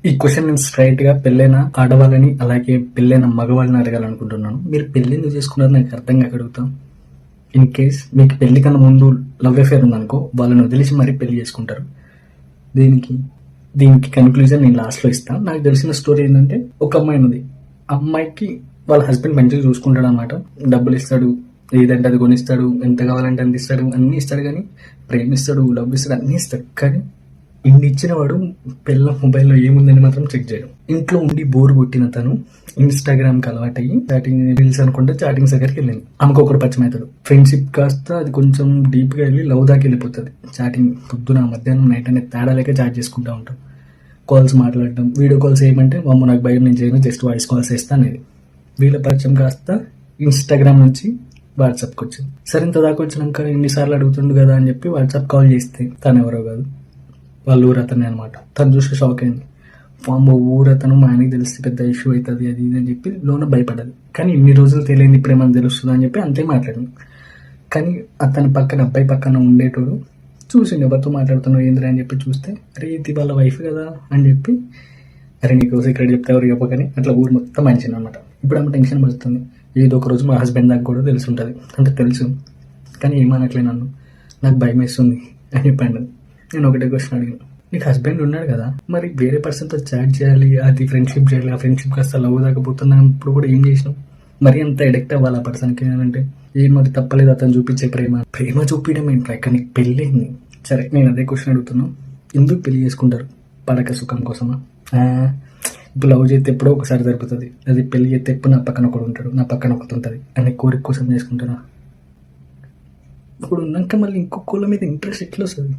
ఈ క్వశ్చన్ నేను స్ట్రైట్ గా పెళ్ళైన ఆడవాళ్ళని అలాగే పెళ్ళైన మగవాళ్ళని అడగాలనుకుంటున్నాను. మీరు పెళ్లి ఎందుకు చేసుకున్నారు నాకు అర్థం కాక అడుగుతాం. ఇన్ కేస్ మీకు పెళ్లి కన్నా ముందు లవ్ అఫేర్ ఉందనుకో, వాళ్ళని వదిలేసి మరీ పెళ్లి చేసుకుంటారు. దీనికి కన్క్లూజన్ నేను లాస్ట్ లో ఇస్తాను. నాకు తెలిసిన స్టోరీ ఏంటంటే, ఒక అమ్మాయి ఉంది. అమ్మాయికి వాళ్ళ హస్బెండ్ మంచిగా చూసుకుంటాడు అనమాట. డబ్బులు ఇస్తాడు, ఏదంటే అది కొనిస్తాడు, ఎంత కావాలంటే అంత ఇస్తాడు, అన్ని ఇస్తాడు. కానీ ప్రేమిస్తాడు, లవ్ ఇస్తాడు, అన్ని ఇస్తాడు. కానీ ఇన్ని ఇచ్చిన వాడు పిల్ల మొబైల్లో ఏముందని మాత్రం చెక్ చేయడం. ఇంట్లో ఉండి బోర్ కొట్టిన తను ఇన్స్టాగ్రామ్ కి అలవాటయ్యి చాటింగ్ రీల్స్ అనుకుంటే చాటింగ్స్ దగ్గరికి వెళ్ళింది. ఆమెకు ఒకటి పరిచయం ఫ్రెండ్షిప్ కాస్త అది కొంచెం డీప్ గా వెళ్ళి లవ్ దాకా వెళ్ళిపోతుంది. చాటింగ్ పొద్దున మధ్యాహ్నం నైట్ అనేది తేడా లేక చాట్ చేసుకుంటూ ఉంటాం. కాల్స్ మాట్లాడడం, వీడియో కాల్స్ ఏమంటే అమ్మ నాకు భయం, నేను చేయను, జస్ట్ వాయిస్ కాల్స్ వేస్తాను అనేది. వీళ్ళ పరిచయం కాస్త ఇన్స్టాగ్రామ్ నుంచి వాట్సాప్కి వచ్చింది. సరే ఇంత దాకా వచ్చినాక ఎన్నిసార్లు అడుగుతుండు కదా అని చెప్పి వాట్సాప్ కాల్ చేస్తే తను ఎవరో కాదు, వాళ్ళ ఊరతనే అనమాట. తను చూసి షాక్ అయింది. మా ఊరతను మా ఆయనకి తెలిస్తే పెద్ద ఇష్యూ అవుతుంది అది ఇది అని చెప్పి లోన భయపడ్డది. కానీ ఇన్ని రోజులు తెలియదు, ఇప్పుడు ఏమైనా తెలుస్తుంది అని చెప్పి అంతే మాట్లాడింది. కానీ అతని పక్కన అబ్బాయి పక్కన ఉండేటోడు చూసిండు, ఎవరితో మాట్లాడుతున్నావు ఏంద్రా అని చెప్పి చూస్తే, అరే ఇది వాళ్ళ వైఫ్ కదా అని చెప్పి, అరే నీకు సీక్రెట్ చెప్తే ఎవరు చెప్పకని అట్లా ఊరు మొత్తం మంచింది అనమాట. ఇప్పుడు ఆమె టెన్షన్ పడుతుంది. ఏదో ఒక రోజు మా హస్బెండ్ దాకా కూడా తెలిసి ఉంటుంది అంటే తెలుసు, కానీ ఏమనట్లే నన్ను, నాకు భయం వేస్తుంది అని చెప్పండి. నేను ఒకటే క్వశ్చన్ అడిగాను, నీకు హస్బెండ్ ఉన్నాడు కదా, మరి వేరే పర్సన్తో చాట్ చేయాలి, అది ఫ్రెండ్షిప్ చేయాలి, ఆ ఫ్రెండ్షిప్ కాస్త లవ్ దాకపోతున్నప్పుడు కూడా ఏం చేసినావు? మరి అంత ఎడిక్ట్ అవ్వాలి ఆ పర్సన్కి అంటే ఏం మరి తప్పలేదు అతను చూపించే ప్రేమ చూపించడం ఏంటి? ఇక్కడ నీకు పెళ్ళింది. సరే నేను అదే క్వశ్చన్ అడుగుతున్నాను, ఎందుకు పెళ్లి చేసుకుంటారు? పడక సుఖం కోసమా? ఇప్పుడు లవ్ చేస్తే ఎప్పుడో ఒకసారి జరుగుతుంది, అది పెళ్లి చేస్తే ఎప్పుడు నా పక్కన ఒకడు ఉంటాడు, నా పక్కన ఒకటి ఉంటుంది అనే కోరిక కోసం చేసుకుంటారా? ఇప్పుడు ఉన్నాక మళ్ళీ ఇంకొకళ్ళ మీద ఇంట్రెస్ట్ ఎట్లా వస్తుంది?